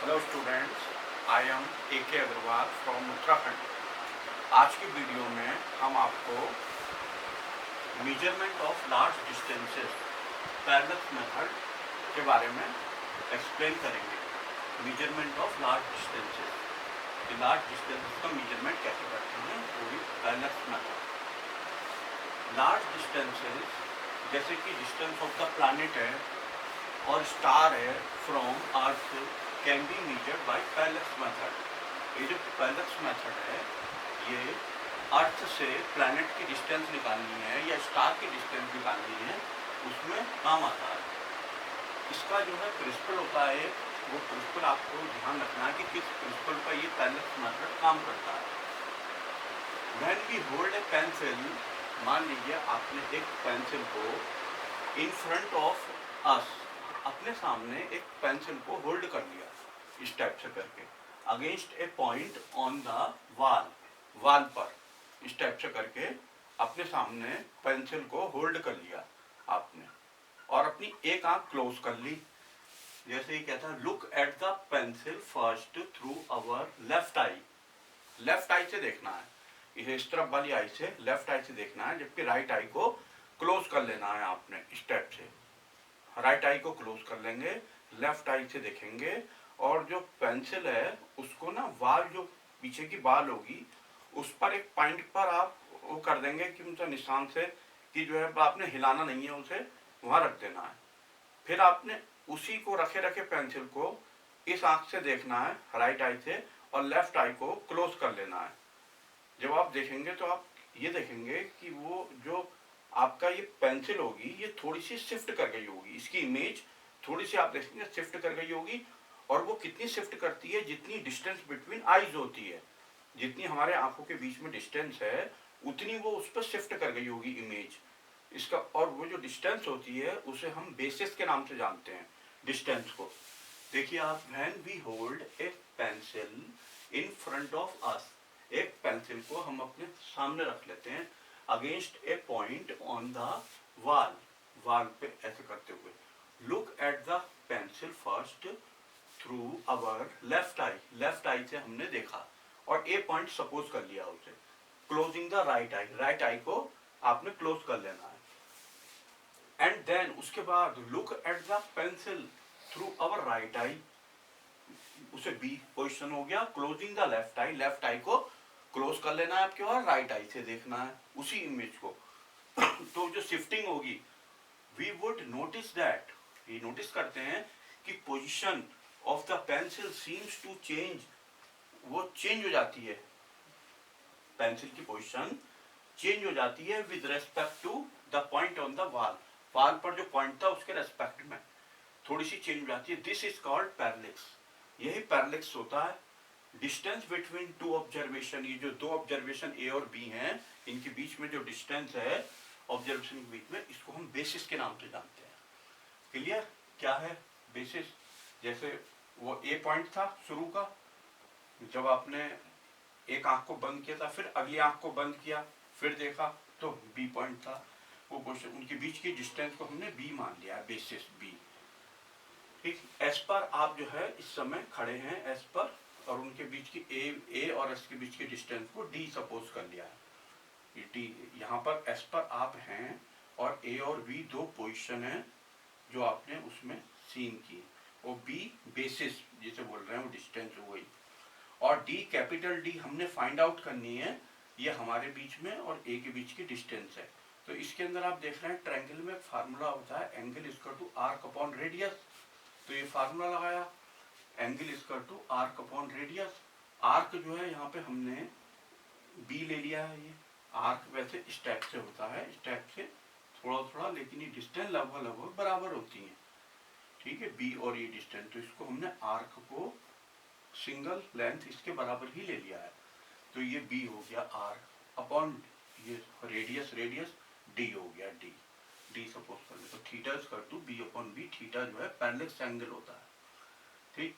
Hello students, I am A K. Agarwal from Uttarakhand. आज की video में हम आपको measurement of large distances parallel method के बारे में एक्सप्लेन करेंगे। मेजरमेंट ऑफ लार्ज डिस्टेंसेस, कि लार्ज डिस्टेंसेस का मेजरमेंट कैसे करते हैं, वो भी पैरेलल मेथड। लार्ज डिस्टेंसेस जैसे कि डिस्टेंस ऑफ द प्लैनेट है और स्टार है from earth can be measured by parallel method. ये जो पैरेलल मेथड है, ये अर्थ से प्लैनेट की डिस्टेंस निकालनी है या स्टार की डिस्टेंस निकालनी है, उसमें काम आता है। इसका जो है प्रिंसिपल होता है, वो प्रिंसिपल आपको ध्यान रखना है कि किस प्रिंसिपल पर ये पैरेलल मेथड काम करता है। When we hold a pencil, मान लीजिए आपने एक पेंसिल को इन फ्रंट ऑफ अस, अपने सामने एक पेंसिल को होल्ड कर लिया इस टाइप से करके, against a point on the wall पर इस टाइप से करके अपने सामने पेंसिल को होल्ड कर लिया आपने, और अपनी एक आंख क्लोज कर ली। जैसे ही कहता है look at the pencil first through our left eye. Left eye से देखना है, इसे इस तरफ वाली आई से, लेफ्ट आई से देखना है, जबकि राइट आई को क्लोज कर लेना है आपने इस टाइप से। राइट आई को क्लोज कर लेंगे, लेफ्ट आई से देखेंगे, और जो पेंसिल है उसको ना वाल, जो पीछे की बाल होगी, उस पर एक पॉइंट पर आप वो कर देंगे कि उनका निशान से, कि जो है आपने हिलाना नहीं है, उसे वहां रख देना है। फिर आपने उसी को रखे रखे पेंसिल को इस आंख से देखना है, राइट आई से, और लेफ्ट आई को क्लोज कर लेना है। जब आप देखेंगे तो आप ये देखेंगे कि वो जो आपका ये पेंसिल होगी, ये थोड़ी सी शिफ्ट कर गई होगी, इसकी इमेज थोड़ी सी आप देखेंगे शिफ्ट कर गई होगी। और वो कितनी शिफ्ट करती है, जितनी डिस्टेंस बिटवीन आईज होती है, जितनी हमारे आंखों के बीच में डिस्टेंस है, उतनी वो उस पर शिफ्ट कर गई होगी इमेज इसका। और वो जो डिस्टेंस होती है उसे हम बेसिस के नाम से जानते हैं, डिस्टेंस को। देखिए आप, when we hold a pencil in front of us, एक पेंसिल को हम अपने सामने रख लेते हैं against a point on the wall पे ऐसे करते हुए, look at the pencil first through our left eye से हमने देखा और ए पॉइंट सपोज कर लिया उसे, क्लोजिंग द राइट आई को आपने क्लोज कर लेना है। एंड देन उसके बाद look at the pencil through our right I, उसे बी पोजिशन हो गया, क्लोजिंग द लेफ्ट आई को क्लोज कर लेना है आपके, और राइट आई से देखना है उसी इमेज को। तो जो शिफ्टिंग होगी, वी वुड नोटिस दैट, ये नोटिस करते हैं कि position of the pencil seems to change, वो चेंज हो जाती है, पेंसिल की पोजीशन चेंज हो जाती है with respect to the point on the wall पर जो पॉइंट था उसके रेस्पेक्ट में थोड़ी सी चेंज हो जाती है। दिस इज कॉल्ड पैरेलैक्स, यही पैरेलैक्स होता है। डिस्टेंस बिटवीन टू ऑब्जर्वेशन, ये जो दो ऑब्जर्वेशन ए और बी हैं, इनके बीच में जो डिस्टेंस है ऑब्जर्वेशन के बीच में, इसको हम बेसिस के नाम से जानते हैं। क्लियर? क्या है बेसिस? जैसे वो ए पॉइंट था शुरू का, जब आपने एक आंख को बंद किया था, फिर अगली आंख को बंद किया, फिर देखा तो बी पॉइंट था। वो क्वेश्चन, उनके बीच की डिस्टेंस को हमने बी मान लिया, बेसिस बी। ठीक, एस पर आप जो है इस समय खड़े हैं, एस पर, और उनके बीच की ए और एस के बीच की डिस्टेंस को डी सपोज कर लिया है। डी, यहाँ पर एस पर आप हैं और ए और बी दो पोजीशन है जो आपने उसमें सीन की, वो बी बेसिस जिसे बोल रहे हैं वो डिस्टेंस हो गई। और डी, कैपिटल डी हमने फाइंड आउट करनी है, ये हमारे बीच में और ए के बीच की डिस्टेंस है। तो इसके अंदर आप देख रहे हैं ट्रायंगल में एक फार्मूला होता है, angle equal to arc upon radius. तो ये फार्मूला लगाया, angle equal to arc upon radius. Arc जो है यहाँ पे हमने बी ले लिया है, ये आर्क वैसे इस टाइप से होता है, इस टाइप से थोड़ा थोड़ा, लेकिन ये डिस्टेंस लगभग बराबर होती है। ठीक है, बी और ये डिस्टेंस, तो इसको हमने आर्क को सिंगल लेंथ इसके बराबर ही ले लिया है। तो ये बी हो गया आर अपॉन ये रेडियस डी हो गया, डी सपोज कर ले तो theta equal to B upon B. Theta जो है पैरेलल एंगल होता है। ठीक,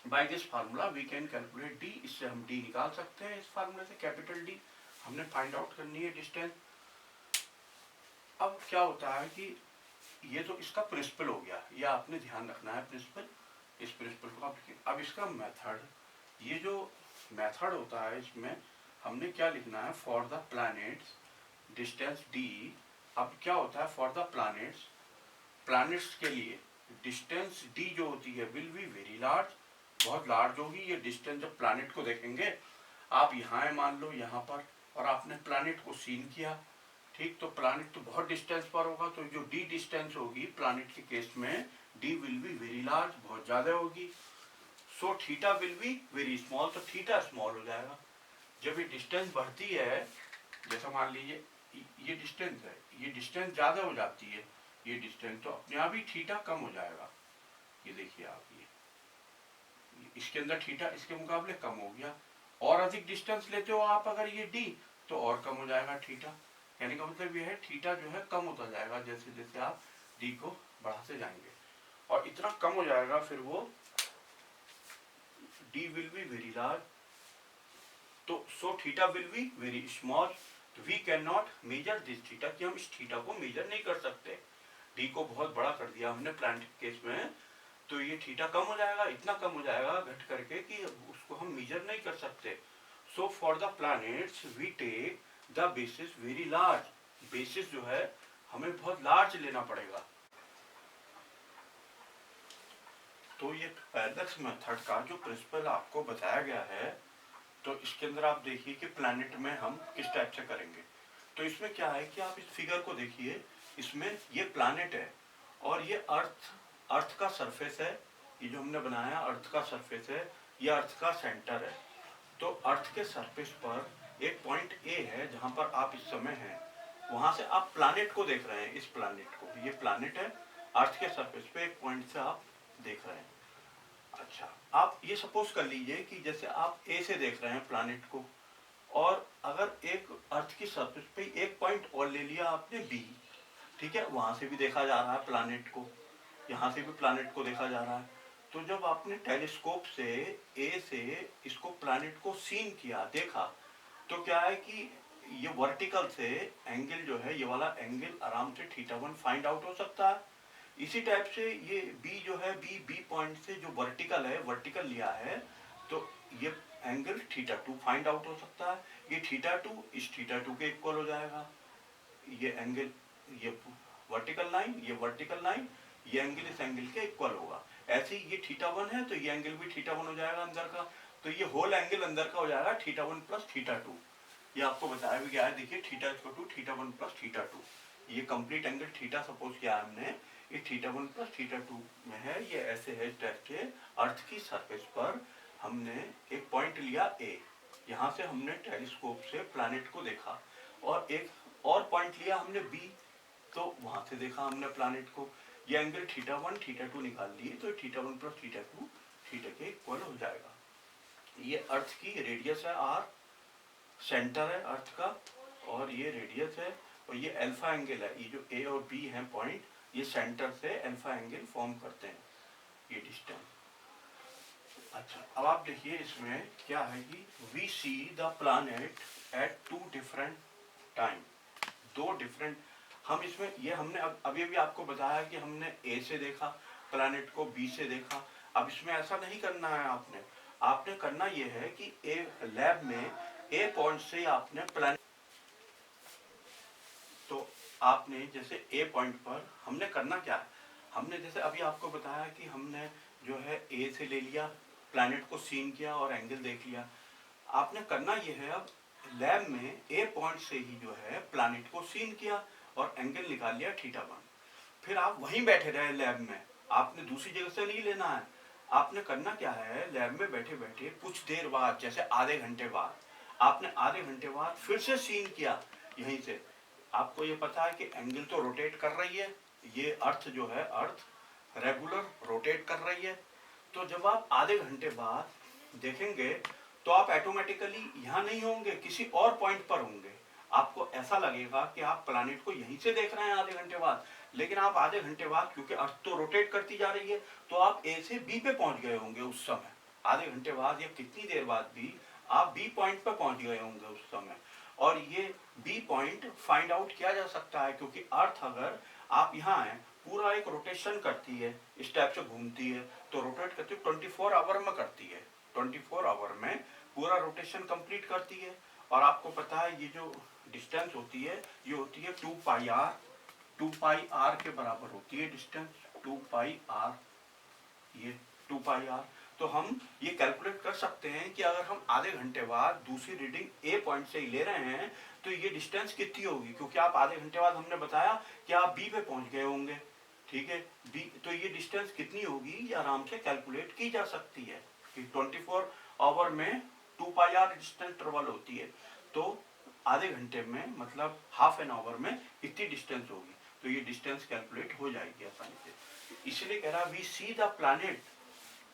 by this formula we can calculate D, इससे हम डी निकाल सकते हैं। इस फार्मूले से कैपिटल डी हमने फाइंड आउट करनी है डिस्टेंस। अब क्या होता है कि ये तो इसका प्रिंसिपल हो गया, ये आपने ध्यान रखना है प्रिंसिपल। इस प्रिंसिपल को। अब इसका मेथड, ये जो मेथड होता है इसमें हमने क्या लिखना है, for the planets distance D. अब क्या होता है फॉर द प्लैनेट्स के लिए डिस्टेंस डी जो होती है विल बी वेरी लार्ज, बहुत लार्ज होगी ये डिस्टेंस। जब प्लैनेट को देखेंगे, आप यहाँ है मान लो यहाँ पर, और आपने प्लैनेट को सीन किया, ठीक, तो प्लैनेट तो बहुत डिस्टेंस पर होगा, तो जो डी डिस्टेंस होगी प्लैनेट के केस में, D will be very large, बहुत ज़्यादा होगी। सो theta will be very small, तो थीटा स्मॉल हो जाएगा। जब ये डिस्टेंस बढ़ती है, जैसा मान लीजिए ये डिस्टेंस है, ये डिस्टेंस ज़्यादा हो जाती है, ये डिस्टेंस, तो अपने आप ही थीटा कम हो जाएगा। ये देखिए आप, ये इसके अंदर थीटा इसके मुकाबले कम हो गया। और अधिक डिस्टेंस लेते हो आप अगर ये डी, तो और कम हो जाएगा थीटा। कहने का मतलब ये है थीटा जो है कम होता जाएगा जैसे जैसे आप डी को बढ़ाते जाएंगे, और इतना कम हो जाएगा फिर वो D will be very large, तो so theta will be very small. We can not measure this theta, कि हम इस थीटा को मेजर नहीं कर सकते। डी को बहुत बड़ा कर दिया हमने प्लैनेट केस में, तो ये थीटा कम हो जाएगा, इतना कम हो जाएगा घट करके कि उसको हम मेजर नहीं कर सकते। So for the planets we take the basis very large, basis जो है हमें बहुत लार्ज लेना पड़ेगा। तो ये पैरेलक्स मेथड का जो प्रिंसिपल आपको बताया गया है, तो इसके अंदर आप देखिए कि प्लैनेट में हम किस टाइप से करेंगे। तो इसमें क्या है कि आप इस फिगर को देखिए, इसमें ये प्लैनेट है और ये अर्थ का सरफेस है, ये जो हमने बनाया अर्थ का सरफेस है, ये अर्थ का सेंटर है। तो अर्थ के सरफेस पर एक पॉइंट ए है जहां पर आप इस समय हैं, वहां से आप प्लैनेट को देख रहे हैं। इस प्लैनेट को, ये प्लैनेट है, अर्थ के सरफेस पे एक पॉइंट से आप देख रहे हैं। अच्छा, आप ये सपोज कर लीजिए कि जैसे आप ए से देख रहे हैं प्लैनेट को, और अगर एक अर्थ की सरफेस पे एक पॉइंट और ले लिया आपने बी, ठीक है, वहां से भी देखा जा रहा है प्लैनेट को, यहाँ से भी प्लैनेट को देखा जा रहा है। तो जब आपने टेलीस्कोप से ए से इसको प्लैनेट को सीन किया, देखा, तो क्या है कि ये वर्टिकल से एंगल जो है, ये वाला एंगल आराम से θ1 फाइंड आउट हो सकता है। इसी टाइप से ये बी जो है, बी पॉइंट से जो वर्टिकल है, वर्टिकल लिया है, तो ये एंगल θ2 फाइंड आउट हो सकता है। ये θ2 इस θ2 के इक्वल हो जाएगा। ये एंगल, ये वर्टिकल लाइन, ये वर्टिकल लाइन, ये एंगल इस एंगल के इक्वल होगा। ऐसे ही ये θ1 है, तो ये एंगल भी θ1 हो जाएगा अंदर का, तो ये होल एंगल अंदर का हो जाएगा θ1 प्लस θ2। ये आपको बताया भी गया है, देखिए θ1 प्लस θ2, ये कंप्लीट एंगल थीटा सपोज किया हमने, ये θ1 प्लस θ2 में है। ये ऐसे है टाइप के अर्थ की सरफेस पर हमने एक पॉइंट लिया ए, यहाँ से हमने टेलीस्कोप से प्लैनेट को देखा, और एक और पॉइंट लिया हमने बी, तो वहां से देखा हमने प्लैनेट को। ये एंगल θ1 θ2 निकाल लिए, तो θ1 प्लस θ2 थीटा के इक्वल हो जाएगा। ये अर्थ की रेडियस है आर, सेंटर है अर्थ का, और ये रेडियस है, और ये अल्फा एंगल है। ये जो ए और बी है पॉइंट, ये सेंटर से अल्फा एंगल फॉर्म करते हैं, ये डिस्टेंस। अच्छा, अब आप देखिए इसमें क्या है कि we see the planet at two different time, दो डिफरेंट, हम इसमें ये हमने अभी भी आपको बताया कि हमने ए से देखा प्लैनेट को, बी से देखा। अब इसमें ऐसा नहीं करना है, आपने करना ये है कि ए लैब में ए पॉइंट से आपने प्लैनेट, तो आपने जैसे ए पॉइंट पर हमने करना क्या है, हमने जैसे अभी आपको बताया कि हमने जो है ए से ले लिया, प्लैनेट को सीन किया और एंगल देख लिया। आपने करना ये है, अब लैब में ए पॉइंट से ही जो है प्लैनेट को सीन किया और एंगल निकाल लिया θ1। फिर आप वहीं बैठे रहे लैब में, आपने दूसरी जगह से नहीं लेना है। आपने करना क्या है, लैब में बैठे बैठे कुछ देर बाद, जैसे आधे घंटे बाद, आपने आधे घंटे बाद फिर से सीन किया यहीं से। आपको ये पता है कि एंगल तो रोटेट कर रही है, ये अर्थ जो है, अर्थ रेगुलर रोटेट कर रही है। तो जब आप आधे घंटे बाद देखेंगे, तो आप ऑटोमेटिकली यहाँ नहीं होंगे, किसी और पॉइंट पर होंगे। आपको ऐसा लगेगा कि आप प्लैनेट को यहीं से देख रहे हैं आधे घंटे बाद, लेकिन आप आधे घंटे बाद, क्योंकि अर्थ तो रोटेट करती जा रही है, तो आप ए से बी पे पहुंच गए होंगे उस समय। आधे घंटे बाद या कितनी देर बाद भी आप बी पॉइंट पे पहुंच गए होंगे उस समय। और ये बी पॉइंट फाइंड आउट किया जा सकता है, क्योंकि अर्थ, अगर आप यहाँ हैं पूरा एक रोटेशन करती है, इस टाइप से घूमती है, तो रोटेट करती है 24 आवर में करती है, 24 आवर में पूरा रोटेशन कंप्लीट करती है। और आपको पता है ये जो डिस्टेंस होती है ये होती है 2 पाई आर, 2 पाई आर के बराबर होती है डिस्टेंस, 2 पाई आर, ये 2 पाई आर। तो हम ये कैलकुलेट कर सकते हैं कि अगर हम आधे घंटे बाद दूसरी रीडिंग ए पॉइंट से ही ले रहे हैं तो ये डिस्टेंस कितनी होगी, क्योंकि आप आधे घंटे बाद हमने बताया कि आप बी पे पहुंच गए होंगे, ठीक है, बी, तो ये डिस्टेंस कितनी होगी ये आराम से कैलकुलेट की जा सकती है कि 24 आवर में 2 पाई आर डिस्टेंस ट्रेवल होती है, तो आधे घंटे में मतलब हाफ एन आवर में इतनी डिस्टेंस होगी, तो ये डिस्टेंस कैलकुलेट हो जाएगी आसानी से। इसलिए कह रहा we see the planet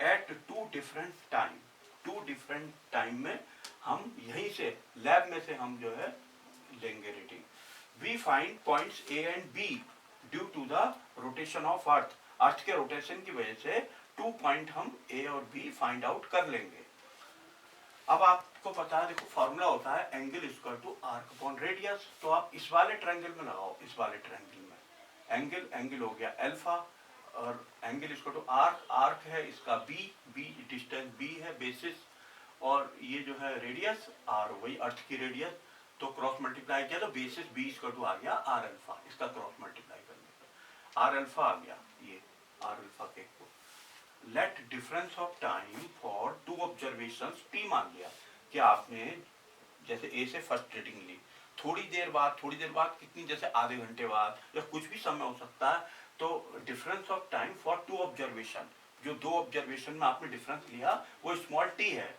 at 2 different time, 2 different time में हम यहीं से लैब में से हम जो है लेंगे reading. We find points A and B due to the rotation of earth, earth के रोटेशन की वजह से 2 पॉइंट हम ए और बी फाइंड आउट कर लेंगे। अब आपको पता है, देखो फॉर्मूला होता है angle equal to arc upon radius, तो आप इस वाले ट्रायंगल में लगाओ, इस वाले ट्रायंगल में एंगल हो गया अल्फा और angle equal to arc, arc है इसका बी डिस्टेंस बी है बेसिस, और ये जो है रेडियस आर, वही अर्थ की रेडियस, तो क्रॉस मल्टीप्लाई किया तो बेसिस बी इक्वल टू आ गया आर अल्फा, इसका क्रॉस मल्टीप्लाई करने पर आर अल्फा आ गया, ये आर अल्फा के let difference of time for 2 observations T मान लिया कि आपने जैसे ए से फर्स्ट रीडिंग ली, थोड़ी देर बाद कितनी, जैसे आधे घंटे बाद या कुछ भी समय हो सकता है, तो difference of time for 2 observation, जो 2 ऑब्जर्वेशन में आपने डिफरेंस लिया वो स्मॉल टी है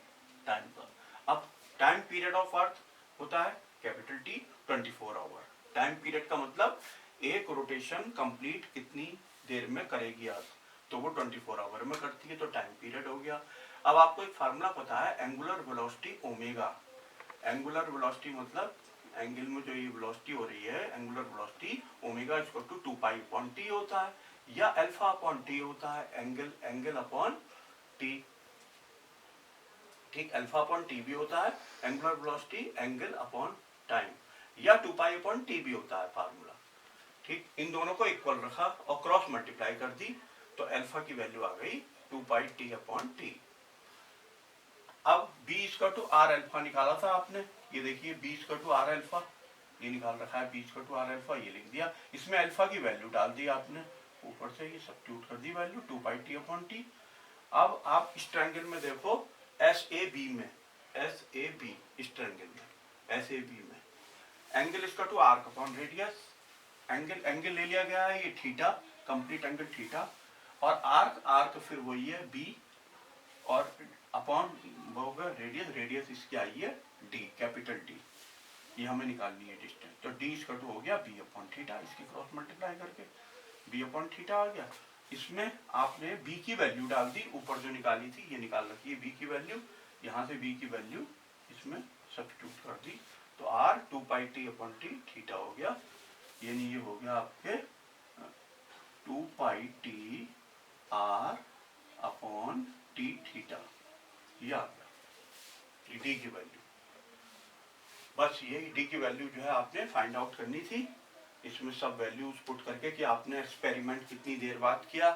टाइम का। अब टाइम पीरियड ऑफ अर्थ होता है capital T 24 hour, time period का मतलब एक रोटेशन कंप्लीट कितनी देर में करेगी अर्थ, तो वो 24 आवर में करती है, तो टाइम पीरियड हो गया। अब आपको एक फार्मूला पता है angular velocity omega, angular velocity मतलब एंगल में जो ये वेलोसिटी हो रही है angular velocity omega equal to 2 pi upon T होता है या अल्फा अपॉन टी होता है, एंगल अपॉन टी, ठीक, अल्फा अपॉन टी भी होता है angular velocity, angle upon time, या 2 पाई अपॉन टी भी होता है फार्मूला, ठीक। इन दोनों को इक्वल रखा और क्रॉस मल्टीप्लाई कर दी तो अल्फा की वैल्यू आ गई 2 पाई टी अपॉन टी। अब b equal to R alpha निकाला था आपने, ये देखिए b equal to R alpha, ये निकाल रखा है b equal to R alpha, ये लिख दिया, इसमें अल्फा की वैल्यू डाल दी आपने, ऊपर से ये सब्स्टिट्यूट कर दी value 2 pi T upon T. अब आप इस ट्रायंगल में देखो एस ए बी में, एस ए बी इस ट्रायंगल में एस ए बी में angle equal to arc upon radius, angle ले लिया गया है ये थीटा, कंप्लीट एंगल थीटा, और आर्क फिर वही है बी, और अपॉन होगा रेडियस, रेडियस इसकी आई है डी, कैपिटल डी, ये हमें निकालनी है डिस्टेंस, तो डी इसका तो हो गया बी अपॉन थीटा, इसकी क्रॉस मल्टीप्लाई करके बी अपॉन थीटा आ गया। इसमें आपने बी की वैल्यू डाल दी, ऊपर जो निकाली थी ये निकाल रखी है बी की वैल्यू, यहाँ से बी की वैल्यू इसमें सब्स्टिट्यूट कर दी, तो R 2 pi T upon T theta हो गया, यानी ये हो गया आपके 2 pi T R upon T theta, ये आ गया डी की वैल्यू। बस ये डी की वैल्यू जो है आपने फाइंड आउट करनी थी, इसमें सब वैल्यूज पुट करके कि आपने एक्सपेरिमेंट कितनी देर बाद किया,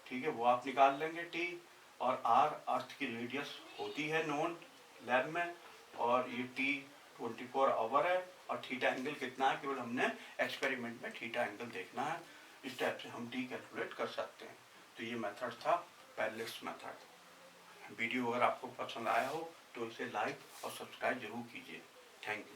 ठीक है, वो आप निकाल लेंगे टी, और आर अर्थ की रेडियस होती है नोन लैब में, और ये टी 24 आवर है, और थीटा एंगल कितना है केवल हमने एक्सपेरिमेंट में थीटा एंगल देखना है, इस टाइप से हम टी कैलकुलेट कर सकते हैं। तो ये मेथड था पैरेलल मेथड। वीडियो अगर आपको पसंद आया हो तो इसे लाइक और सब्सक्राइब जरूर कीजिए। Thank you.